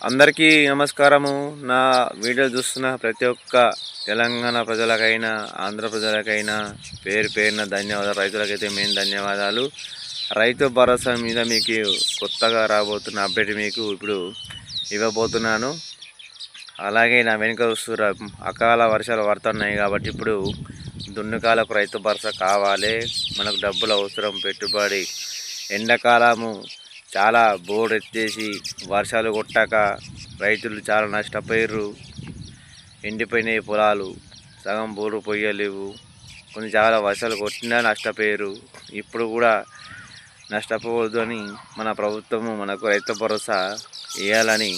అందరికీ నమస్కారము. నా వీడియో చూస్తున్న ప్రతి ఒక్క తెలంగాణ ప్రజలకైనా, ఆంధ్ర ప్రజలకైనా పేరు పేరున ధన్యవాదాలు. రైతులకైతే మెయిన్ ధన్యవాదాలు. రైతు భరోసా మీద మీకు కొత్తగా రాబోతున్న అప్డేట్ మీకు ఇప్పుడు ఇవ్వబోతున్నాను. అలాగే నా వెనుక చూస్తున్న అకాల వర్షాలు పడుతున్నాయి కాబట్టి ఇప్పుడు దున్నుకాలకు రైతు భరోసా కావాలి. మనకు డబ్బులు అవసరం, పెట్టుబడి. ఎండాకాలము చాలా బోర్డు ఎత్తేసి వర్షాలు కొట్టాక రైతులు చాలా నష్టపోయారు. ఎండిపోయినాయి పొలాలు, సగం బోర్డు పొయ్యలేవు. కొన్ని చాలా వర్షాలు కొట్టినా నష్టపోయారు. ఇప్పుడు కూడా నష్టపోవద్దు అని మన ప్రభుత్వము మనకు రైతు భరోసా వేయాలని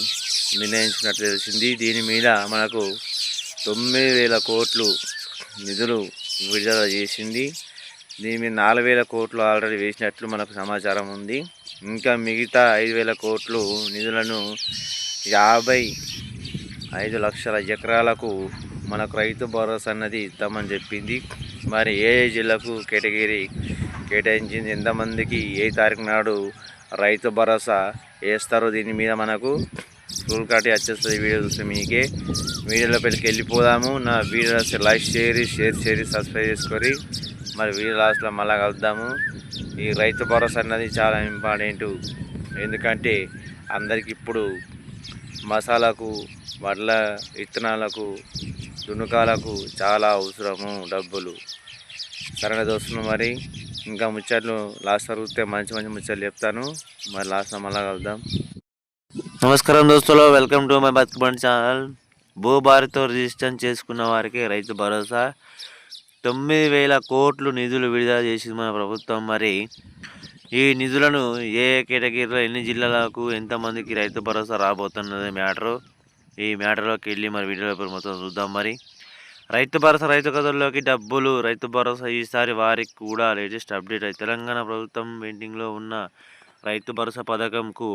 నిర్ణయించినట్లు తెలిసింది. దీని మీద మనకు 9,000 కోట్లు నిధులు విడుదల చేసింది. దీని మీద 4,000 కోట్లు ఆల్రెడీ వేసినట్లు మనకు సమాచారం ఉంది. ఇంకా మిగతా 5,000 కోట్లు నిధులను 55 లక్షల ఎకరాలకు మనకు రైతు భరోసా అన్నది ఇద్దామని చెప్పింది. మరి ఏ జిల్లాకు కేటగిరీ కేటాయించింది, ఎంతమందికి ఏ తారీఖు నాడు రైతు భరోసా వేస్తారో దీని మీద మనకు ఫుల్ కాటి వచ్చేస్తుంది. వీడియో చూస్తే మీకే వీడియోలోపలికి వెళ్ళిపోదాము. నా వీడియో లైక్ షేర్ సబ్స్క్రైబ్ చేసుకొని మరి వీడియో లాస్ట్లో మళ్ళా కలుద్దాము. ఈ రైతు భరోసా అన్నది చాలా ఇంపార్టెంటు. ఎందుకంటే అందరికి ఇప్పుడు మసాలాకు, వడ్ల విత్తనాలకు, దున్నుకాలకు చాలా అవసరము డబ్బులు. సరైన దోస్తులు మరి ఇంకా ముచ్చట్లు లాస్ట్ వరకు మంచి మంచి ముచ్చట్లు చెప్తాను. మరి లాస్ట్లో మళ్ళా కలుద్దాం. నమస్కారం దోస్తులు, welcome to my Bathukubandi channel. భూభారతితో రిజిస్టర్ చేసుకున్న వారికి రైతు భరోసా 9,000 కోట్లు నిధులు విడుదల చేసింది మన ప్రభుత్వం. మరి ఈ నిధులను ఏ కేటగిరీలో ఎన్ని జిల్లాలకు ఎంతమందికి రైతు భరోసా రాబోతున్నది మ్యాటరు. ఈ మ్యాటర్లోకి వెళ్ళి మరి వీడియోలో మొత్తం చూద్దాం. మరి రైతు భరోసా, రైతు ఖాతాల్లోకి డబ్బులు. రైతు భరోసా ఈసారి వారికి కూడా లేటెస్ట్ అప్డేట్. తెలంగాణ ప్రభుత్వం పెండింగ్లో ఉన్న రైతు భరోసా పథకంకు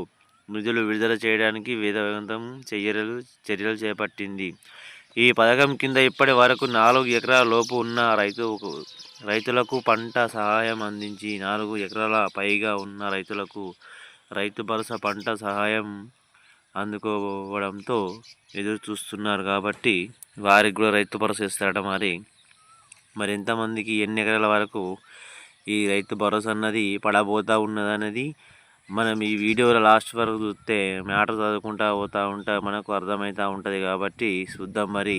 నిధులు విడుదల చేయడానికి వేగవంతం చర్యలు చేపట్టింది. ఈ పథకం కింద ఇప్పటి వరకు 4 ఎకరాల లోపు ఉన్న రైతులకు పంట సహాయం అందించి 4 ఎకరాల పైగా ఉన్న రైతులకు రైతు భరోసా పంట సహాయం అందుకోవడంతో ఎదురు చూస్తున్నారు. కాబట్టి వారికి కూడా రైతు భరోసా ఇస్తారట. మరి ఎంతమందికి ఎన్ని ఎకరాల వరకు ఈ రైతు భరోసా అన్నది పడబోతా ఉన్నదనేది మనం ఈ వీడియోలో లాస్ట్ వరకు చూస్తే మ్యాటర్ చదువుకుంటా పోతూ ఉంటే మనకు అర్థమవుతూ ఉంటుంది. కాబట్టి చూద్దాం. మరి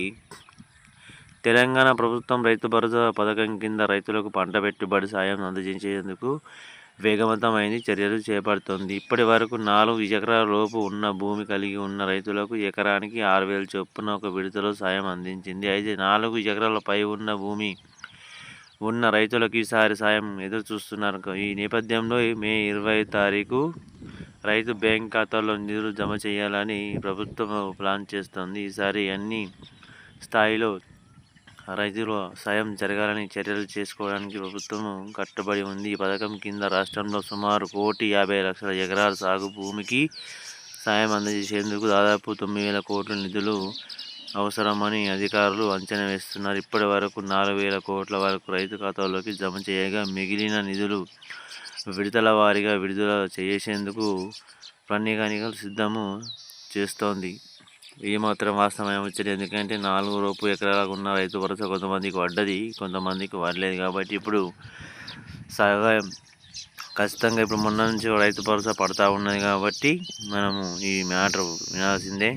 తెలంగాణ ప్రభుత్వం రైతు భరోసా పథకం కింద రైతులకు పంట పెట్టుబడి సాయం అందజేసేందుకు వేగవంతమైన చర్యలు చేపడుతోంది. ఇప్పటి వరకు 4 ఎకరాల లోపు ఉన్న భూమి కలిగి ఉన్న రైతులకు ఎకరానికి 6,000 చొప్పున ఒక విడతలో సాయం అందించింది. అయితే 4 ఎకరాల పై ఉన్న భూమి ఉన్న రైతులకు ఈసారి సాయం ఎదురు చూస్తున్నారు. ఈ నేపథ్యంలో మే 20 తారీఖు రైతు బ్యాంక్ ఖాతాలో నిధులు జమ చేయాలని ప్రభుత్వం ప్లాన్ చేస్తోంది. ఈసారి అన్ని స్థాయిలో రైతుల సాయం జరగాలని చర్యలు చేసుకోవడానికి ప్రభుత్వం కట్టుబడి ఉంది. ఈ పథకం కింద రాష్ట్రంలో సుమారు 1,50,00,000 ఎకరాల సాగు భూమికి సాయం అందజేసేందుకు దాదాపు 9,000 కోట్ల నిధులు అవసరమని అధికారులు అంచనా వేస్తున్నారు. ఇప్పటి వరకు 4,000 కోట్ల వరకు రైతు ఖాతాలోకి జమ చేయగా మిగిలిన నిధులు విడతల వారీగా విడుదల చేసేందుకు ప్రణాళికలు సిద్ధము చేస్తోంది. ఈ మాత్రం వాస్తవం వచ్చేది. ఎందుకంటే 4 లోపు ఎకరాలకు ఉన్న రైతు భరోసా కొంతమందికి పడ్డది, కొంతమందికి పడలేదు. కాబట్టి ఇప్పుడు సహాయం ఖచ్చితంగా ఇప్పుడు మొన్న నుంచి రైతు భరోసా పడుతూ ఉన్నది. కాబట్టి మనము ఈ మ్యాటర్ వినాల్సిందే.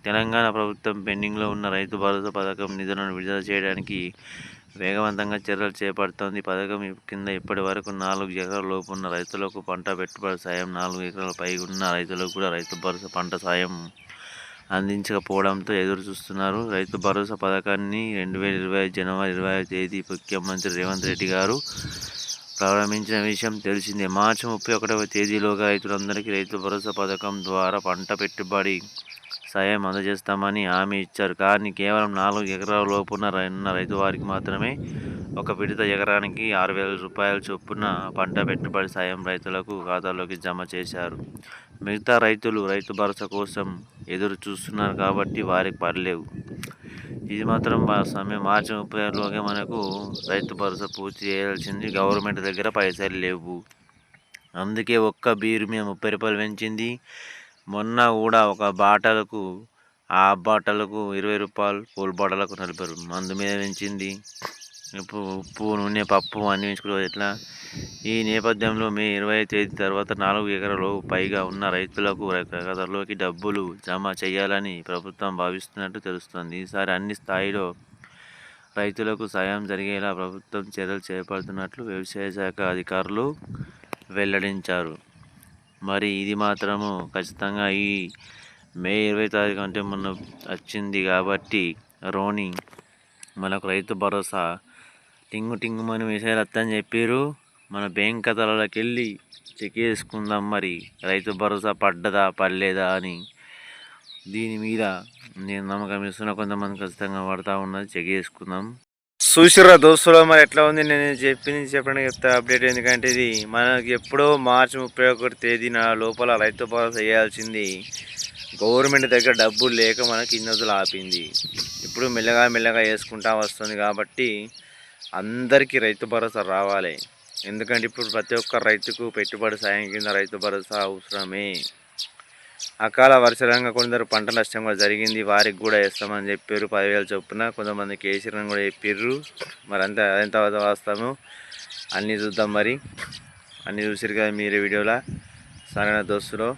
తెలంగాణ ప్రభుత్వం పెండింగ్లో ఉన్న రైతు భరోసా పథకం నిధులను విడుదల చేయడానికి వేగవంతంగా చర్యలు చేపడుతోంది. పథకం కింద ఇప్పటి వరకు 4 ఎకరాల లోపు ఉన్న రైతులకు పంట పెట్టుబడి సాయం, 4 ఎకరాల పై ఉన్న రైతులకు కూడా రైతు భరోసా పంట సాయం అందించకపోవడంతో ఎదురు చూస్తున్నారు. రైతు భరోసా పథకాన్ని 2020 జనవరి 25 తేదీ ముఖ్యమంత్రి రేవంత్ రెడ్డి గారు ప్రారంభించిన విషయం తెలిసిందే. మార్చి 31వ తేదీలోగా రైతులందరికీ రైతు భరోసా పథకం ద్వారా పంట పెట్టుబడి సాయం అందజేస్తామని హామీ ఇచ్చారు. కానీ కేవలం 4 ఎకరాల లోపున ఉన్న రైతు వారికి మాత్రమే ఒక విడత ఎకరానికి 6,000 రూపాయల చొప్పున పంట పెట్టుబడి సాయం రైతులకు ఖాతాలోకి జమ చేశారు. మిగతా రైతులు రైతు భరోసా కోసం ఎదురు చూస్తున్నారు కాబట్టి వారికి పడలేవు. ఇది మాత్రం సమయం మార్చి 30లోగా మనకు రైతు భరోసా పూర్తి చేయాల్సింది. గవర్నమెంట్ దగ్గర పైసలు లేవు. అందుకే ఒక్క బీరు మీద 30 రూపాయలు పెంచింది. మొన్న కూడా ఒక బాటలకు బాటలకు 20 రూపాయలు, పూల బాటలకు 40 మందు మీద పెంచింది. ఇప్పుడు ఉప్పు, నూనె, పప్పు అన్నీ పెంచుకోవడం ఎట్లా? ఈ నేపథ్యంలో మే 20 తేదీ తర్వాత 4 ఎకరాలు పైగా ఉన్న రైతులకు ఖాతాల్లోకి డబ్బులు జమ చేయాలని ప్రభుత్వం భావిస్తున్నట్టు తెలుస్తోంది. ఈసారి అన్ని స్థాయిలో రైతులకు సాయం జరిగేలా ప్రభుత్వం చర్యలు చేపడుతున్నట్లు వ్యవసాయ శాఖ అధికారులు వెల్లడించారు. మరి ఇది మాత్రము ఖచ్చితంగా ఈ మే 20 తారీఖు అంటే మొన్న వచ్చింది కాబట్టి రోని మనకు రైతు భరోసా టింగుమని విషయాలు వద్దని చెప్పారు. మన బ్యాంక్ ఖాతాలలోకి వెళ్ళి చెక్ చేసుకుందాం మరి రైతు భరోసా పడ్డదా పడలేదా అని. దీని మీద నేను నమ్మకం ఇస్తున్నా, కొంతమంది ఖచ్చితంగా పడతా ఉన్నది, చెక్ చేసుకుందాం. చూసిర్రా దోస్తులో మరి ఎట్లా ఉంది? నేను చెప్పడానికి చెప్తా అప్డేట్. ఎందుకంటే ఇది మనకి ఎప్పుడో మార్చి 31 తేదీన లోపల రైతు భరోసా వేయాల్సింది గవర్నమెంట్ దగ్గర డబ్బులు లేక మనకి ఇన్ని రోజులు ఆపింది. ఇప్పుడు మెల్లగా వేసుకుంటా వస్తుంది కాబట్టి అందరికీ రైతు భరోసా రావాలి. ఎందుకంటే ఇప్పుడు ప్రతి ఒక్క రైతుకు పెట్టుబడి సాయం కింద రైతు భరోసా అవసరమే. అకాల వర్షాలంగా కొందరు పంట నష్టం కూడా జరిగింది, వారికి కూడా వేస్తామని చెప్పారు 10,000 చొప్పున. కొంతమందికి వేసిరని కూడా చెప్పారు. మరి ఎంత వాస్తాము అన్నీ చూద్దాం. మరి అన్నీ చూసారు కదా మీరు వీడియోలో. సరైన దోస్తులో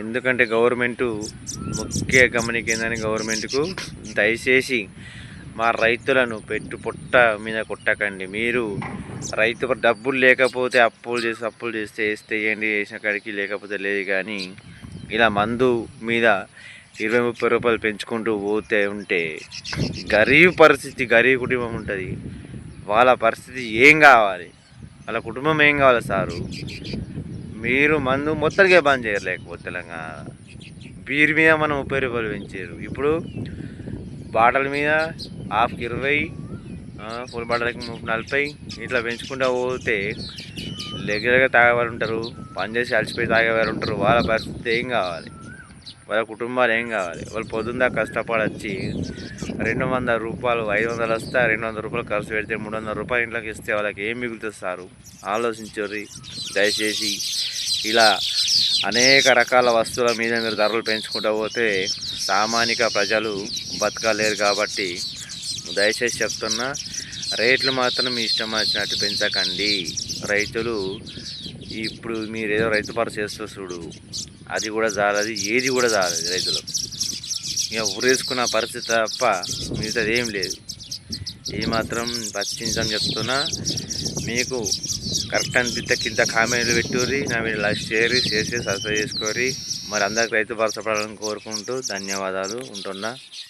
ఎందుకంటే గవర్నమెంటు ముఖ్య గమనికేందని గవర్నమెంట్కు దయచేసి మా రైతులను పొట్ట మీద కొట్టకండి. మీరు రైతు డబ్బులు లేకపోతే అప్పులు చేస్తే వేయండి, వేసిన కాడికి, లేకపోతే లేదు. కానీ ఇలా మందు మీద 20-30 రూపాయలు పెంచుకుంటూ ఉంటే గరీబ్ కుటుంబం ఉంటుంది. వాళ్ళ పరిస్థితి ఏం కావాలి? వాళ్ళ కుటుంబం ఏం కావాలి సారు? మీరు మందు మొత్తానికే బంద్ చేయరు. లేకపోతే తెలంగాణ బీర్ మీద మనం 30 రూపాయలు పెంచారు. ఇప్పుడు బాటల మీద హాఫ్కి 20, ఫుల్ బాటలకి 40 ఇట్లా పెంచుకుంటూ పోతే రెగ్యులర్గా తాగేవారు ఉంటారు, పనిచేసి అలసిపోయి తాగేవారు ఉంటారు. వాళ్ళ పరిస్థితి ఏం కావాలి? వాళ్ళ కుటుంబాలు ఏం కావాలి? వాళ్ళు పొద్దున్న కష్టపడి వచ్చి 200 రూపాయలు, 500 వస్తే 200 రూపాయలు ఖర్చు పెడితే 300 రూపాయలు ఇంట్లోకి ఇస్తే వాళ్ళకి ఏం మిగులుతుంది సారు? ఆలోచించరు దయచేసి. ఇలా అనేక రకాల వస్తువుల మీద మీరు ధరలు పెంచుకుంటూ పోతే సామాన్య ప్రజలు బతకలేరు. కాబట్టి దయచేసి చెప్తున్నా, రేట్లు మాత్రం మీ ఇష్టం వచ్చినట్టు పెంచకండి. రైతులు ఇప్పుడు మీరు ఏదో రైతు భరోసా చేస్తూ చూడు, అది కూడా చాలదు, ఏది కూడా చాలదు. రైతులు ఇక ఊరేసుకున్న పరిస్థితి తప్ప మిగతాది ఏం లేదు. ఇది మాత్రం పచ్చించని చెప్తున్నా. మీకు కరెక్ట్ అనిపిస్తే కింద కామెంట్లు పెట్టుర్రి, నా మీద లైక్ షేర్ చేసి సబ్స్క్రైబ్ చేసుకోరి. మరి అందరికి రైతు భరోసా పడాలని కోరుకుంటూ ధన్యవాదాలు. ఉంటున్నా.